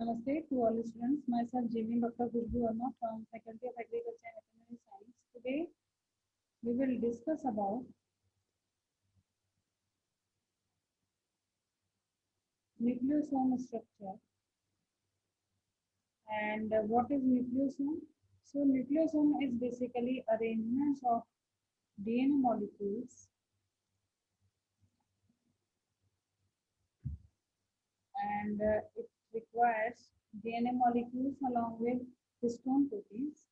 Namaste to all students. Myself Jimmy Dr. Gurju Verma from Faculty of Agriculture and Veterinary Science. Today we will discuss about nucleosome structure and what is nucleosome. So nucleosome is basically arrangements of DNA molecules and it requires DNA molecules along with histone proteins.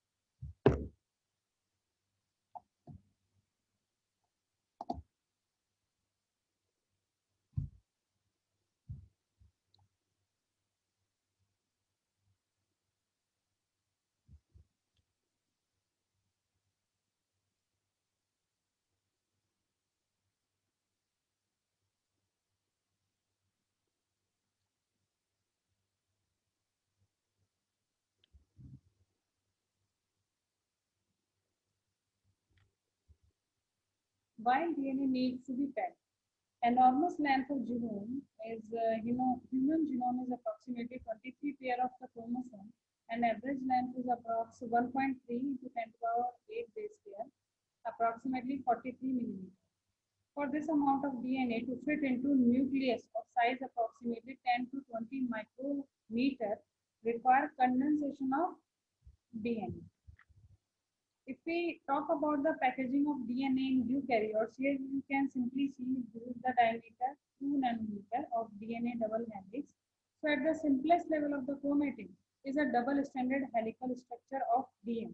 While DNA needs to be packed, enormous length of genome is, human genome is approximately 23 pair of the chromosome and average length is approximately 1.3 into 10 to the power 8 base pair, approximately 43 millimeter. For this amount of DNA to fit into nucleus of size approximately 10 to 20 micrometer require condensation of DNA. If we talk about the packaging of DNA in eukaryotes, here you can simply see this is the diameter 2 nanometer of DNA double helix. So at the simplest level of the chromatin is a double stranded helical structure of DNA.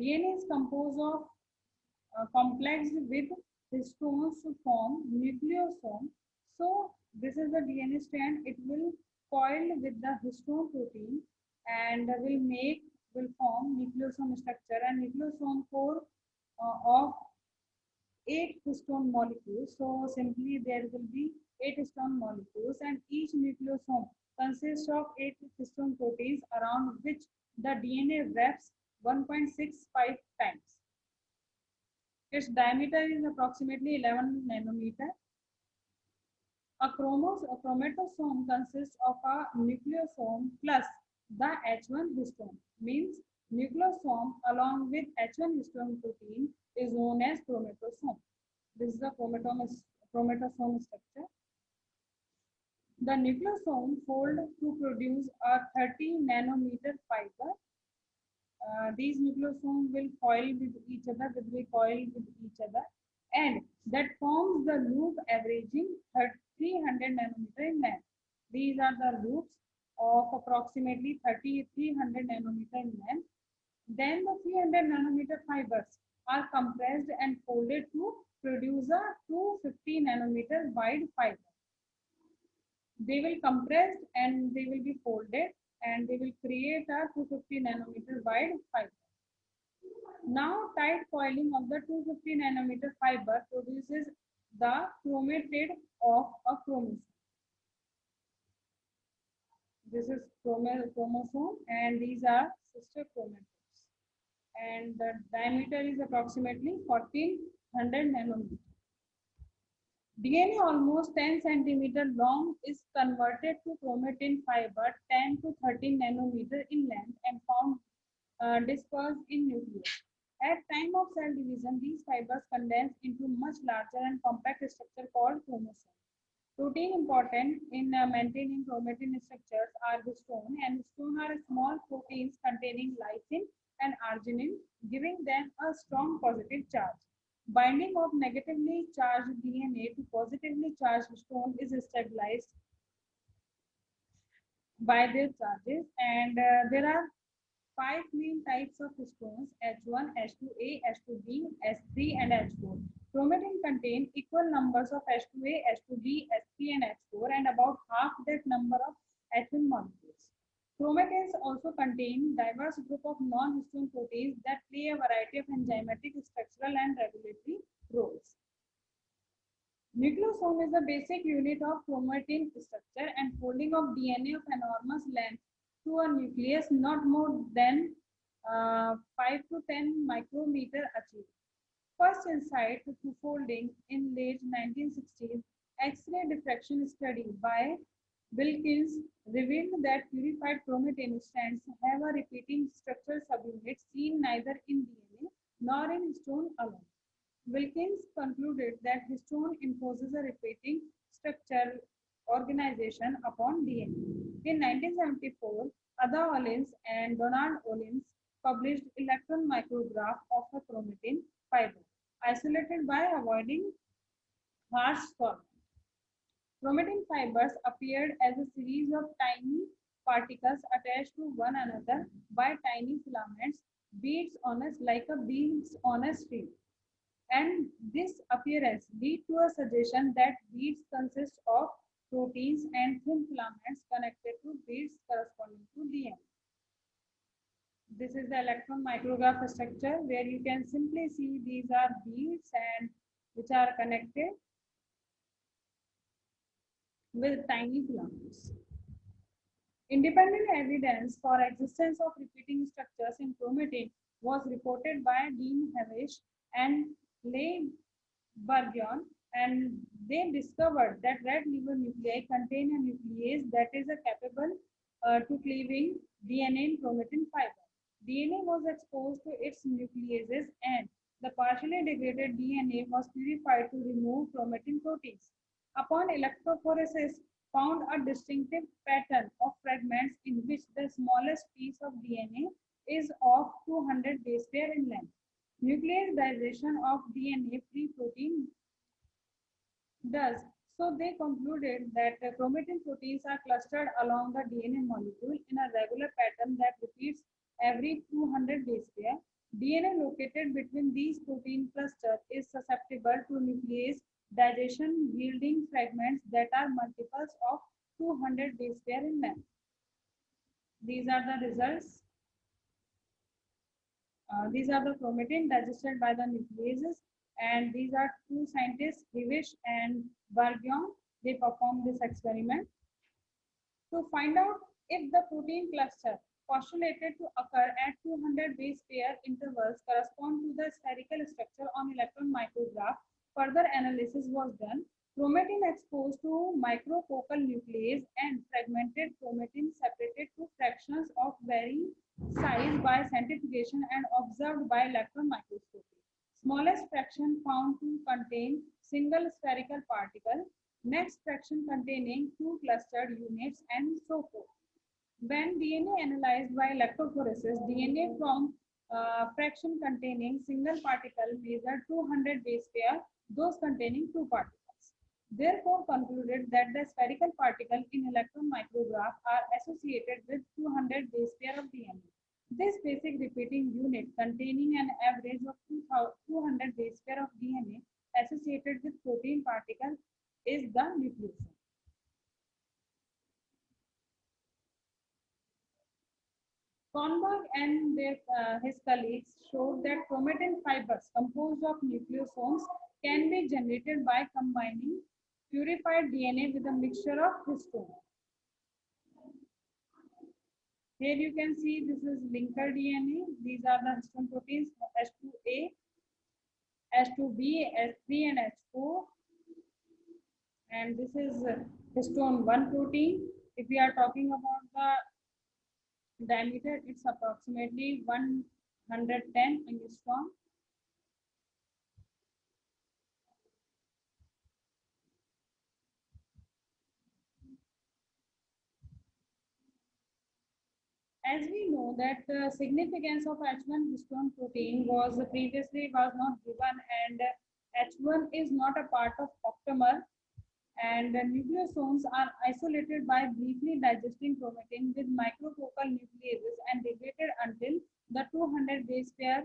DNA is composed of complex with histones to form nucleosome. So this is the DNA strand. It will coil with the histone protein and will form nucleosome structure and nucleosome core of 8 histone molecules. So simply there will be 8 histone molecules and each nucleosome consists of 8 histone proteins around which the DNA wraps 1.65 times. Its diameter is approximately 11 nanometer. A chromatosome consists of a nucleosome plus the H1 histone. Means nucleosome along with H1 histone protein is known as chromatosome. This is the chromatosome structure. The nucleosome fold to produce a 30 nanometer fiber. These nucleosomes will coil with each other, and that forms the loop averaging 300 nanometer in length. These are the loops of approximately 300 nanometer in length. Then the 300 nanometer fibers are compressed and folded to produce a 250 nanometer wide fiber. They will compressed and they will be folded and they will create a 250 nanometer wide fiber. Now tight coiling of the 250 nanometer fiber produces the chromatid of a chromosome. This is chromosome and these are sister chromatids. And the diameter is approximately 1400 nanometer. DNA almost 10 centimeter long is converted to chromatin fiber 10 to 13 nanometer in length and found dispersed in nucleus. At time of cell division, these fibers condense into much larger and compact structure called chromosome. Protein important in maintaining chromatin structures are histone, and histone are small proteins containing lysine and arginine, giving them a strong positive charge. Binding of negatively charged DNA to positively charged histone is stabilized by their charges, and there are five main types of histones: H1, H2A, H2B, H3, and H4. Chromatin contain equal numbers of H2A, H2B, H3, and H4, and about half that number of H1 molecules. Chromatins also contain diverse group of non-histone proteins that play a variety of enzymatic, structural, and regulatory roles. Nucleosome is the basic unit of chromatin structure and folding of DNA of enormous length to a nucleus not more than 5 to 10 micrometer achieved. First insight to folding in late 1960s X-ray diffraction study by Wilkins revealed that purified chromatin strands have a repeating structural subunit seen neither in DNA nor in histone alone. Wilkins concluded that histone imposes a repeating structural organization upon DNA. In 1974, Ada Ollins and Donald Ollins published electron micrograph of a chromatin fiber, isolated by avoiding harsh solvent. Chromatin fibers appeared as a series of tiny particles attached to one another by tiny filaments, beads on a like a beads on a string. And this appearance lead to a suggestion that beads consist of proteins and thin filaments connected to beads corresponding to DNA. This is the electron micrograph structure where you can simply see these are beads and which are connected with tiny filaments. Independent evidence for existence of repeating structures in chromatin was reported by Dean Havish and Leigh Bourgeon, and they discovered that red liver nuclei contain a nuclease that is capable to cleaving DNA in chromatin fiber. DNA was exposed to its nucleases and the partially degraded DNA was purified to remove chromatin proteins. Upon electrophoresis, found a distinctive pattern of fragments in which the smallest piece of DNA is of 200 base pair in length. Nuclearization of DNA-free protein does. So they concluded that chromatin proteins are clustered along the DNA molecule in a regular pattern that repeats every 200 base pair. DNA located between these protein clusters is susceptible to nuclease digestion, yielding fragments that are multiples of 200 base pair in length. These are the results. These are the chromatin digested by the nucleases, and these are two scientists, Havish and Bourgeon. They performed this experiment to find out if the protein cluster postulated to occur at 200 base pair intervals correspond to the spherical structure on electron micrograph. Further analysis was done. Chromatin exposed to microfocal nuclease and fragmented chromatin separated to fractions of varying size by centrifugation and observed by electron microscopy. Smallest fraction found to contain single spherical particle, next fraction containing two clustered units, and so forth. When DNA analyzed by electrophoresis, DNA from fraction containing single particle measured 200 base pair, those containing two particles. Therefore, concluded that the spherical particle in electron micrograph are associated with 200 base pair of DNA. This basic repeating unit containing an average of 200 base pair of DNA associated with protein particle is the nucleosome. Kornberg and his colleagues showed that chromatin fibers composed of nucleosomes can be generated by combining purified DNA with a mixture of histone. Here you can see this is linker DNA. These are the histone proteins H2A, H2B, H3 and H4. And this is histone 1 protein. If we are talking about the diameter, it's approximately 110 angstrom. As we know that the significance of H1 histone protein was previously was not given, and H1 is not a part of octamer, and nucleosomes are isolated by briefly digesting chromatin with microfocal nucleases and degraded until the 200 base pair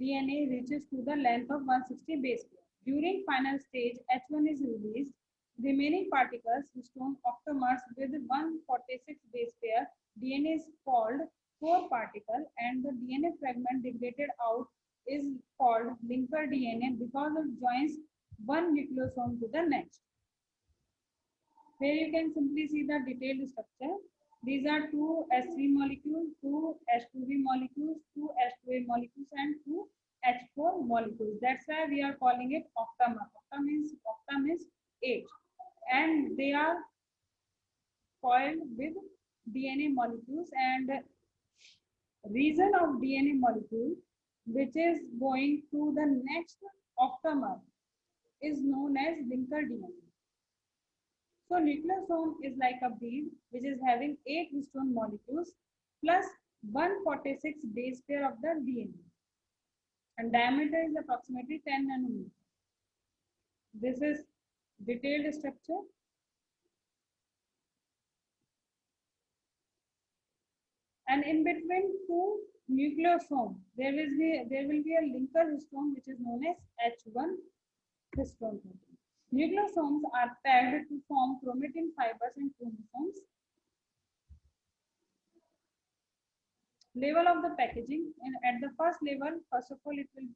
DNA reaches to the length of 160 base pair. During final stage, H1 is released. Remaining particles, histone octamers with 146 base pair DNA is called core particle, and the DNA fragment degraded out is called linker DNA because it joins one nucleosome to the next. Here you can simply see the detailed structure. These are two H3 molecules, two H2B molecules, two H2A molecules, and two H4 molecules. That's why we are calling it octamer. Octa means 8, and they are coiled with DNA molecules, and region of DNA molecule which is going to the next octamer is known as linker DNA. So nucleosome is like a bead which is having 8 histone molecules plus 146 base pair of the DNA, and diameter is approximately 10 nanometer. This is detailed structure. And in between two nucleosomes, there will be a linker histone which is known as H1 histone protein. Nucleosomes are tagged to form chromatin fibers and chromosomes. Level of the packaging, and at the first level, first of all, it will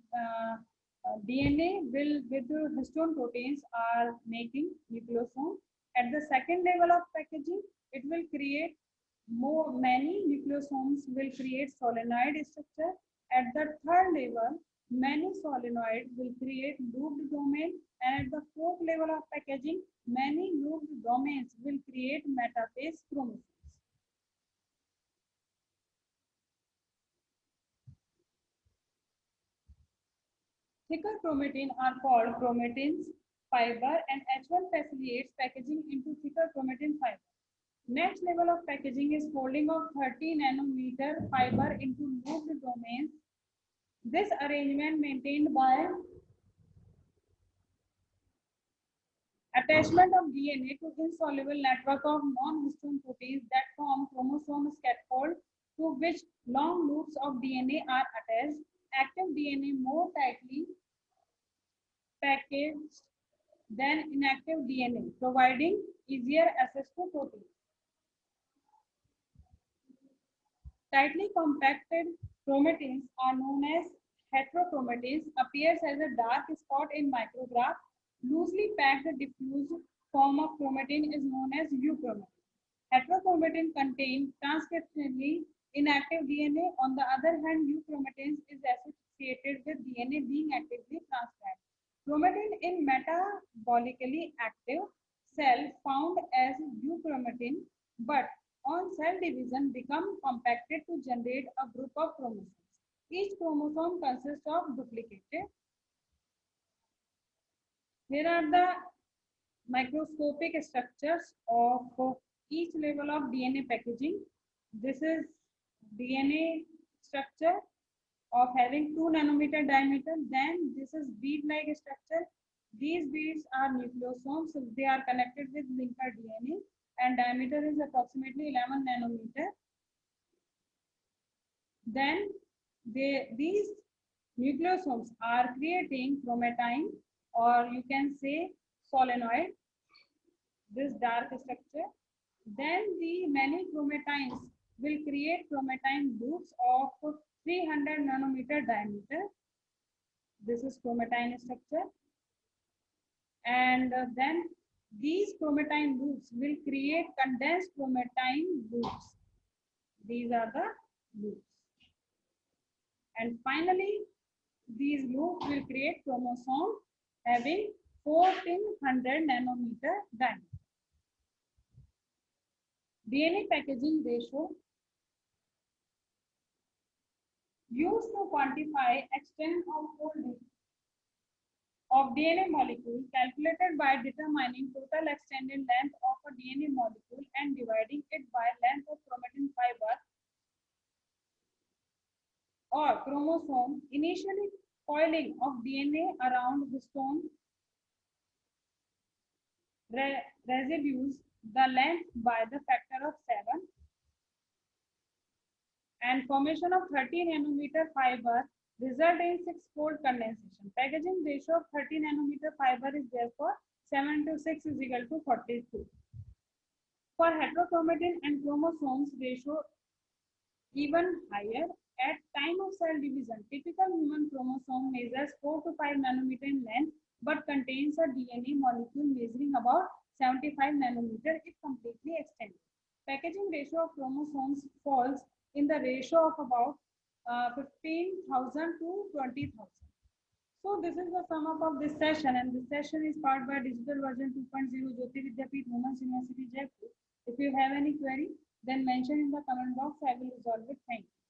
DNA will with the histone proteins are making nucleosome. At the second level of packaging, it will create many nucleosomes will create solenoid structure. At the third level, many solenoid will create looped domain, and at the fourth level of packaging, many looped domains will create metaphase chromosomes. Thicker chromatin are called chromatins fiber, and H1 facilitates packaging into thicker chromatin fiber. Next level of packaging is folding of 30 nanometer fiber into looped domains. This arrangement maintained by attachment of DNA to insoluble network of non-histone proteins that form chromosome scaffold to which long loops of DNA are attached. Active DNA more tightly packaged than inactive DNA, providing easier access to proteins. Tightly compacted chromatins are known as heterochromatins, appears as a dark spot in micrograph. Loosely packed diffuse form of chromatin is known as euchromatin. Heterochromatin contain transcriptionally inactive DNA. On the other hand, euchromatin is associated with DNA being actively transcribed. Chromatin in metabolically active cell found as euchromatin, but on cell division become compacted to generate a group of chromosomes. Each chromosome consists of duplicated. Here are the microscopic structures of each level of DNA packaging. This is DNA structure of having 2 nanometer diameter. Then this is bead-like structure. These beads are nucleosomes, so they are connected with linker DNA, and diameter is approximately 11 nanometer. Then these nucleosomes are creating chromatin, or you can say solenoid, this dark structure. Then the many chromatins will create chromatin loops of 300 nanometer diameter. This is chromatin structure. And then these chromatin loops will create condensed chromatin loops. These are the loops. And finally, these loops will create chromosome having 1400 nanometer diameter. DNA packaging ratio used to quantify extent of folding of DNA molecule, calculated by determining total extended length of a DNA molecule and dividing it by length of chromatin fiber or chromosome. Initially, coiling of DNA around histone residues the length by the factor of 7, and formation of 30 nanometer fiber result in 6-fold condensation. Packaging ratio of 30 nanometer fiber is therefore 7 to 6 is equal to 42. For heterochromatin and chromosomes ratio even higher. At time of cell division, typical human chromosome measures 4 to 5 nanometer in length, but contains a DNA molecule measuring about 75 nanometer if completely extended. Packaging ratio of chromosomes falls in the ratio of about 15,000 to 20,000. So this is the sum up of this session, and this session is powered by digital version 2.0 Jyoti Vidyapeeth Women's University Jaipur. If you have any query, then mention in the comment box. I will resolve it. Thank you.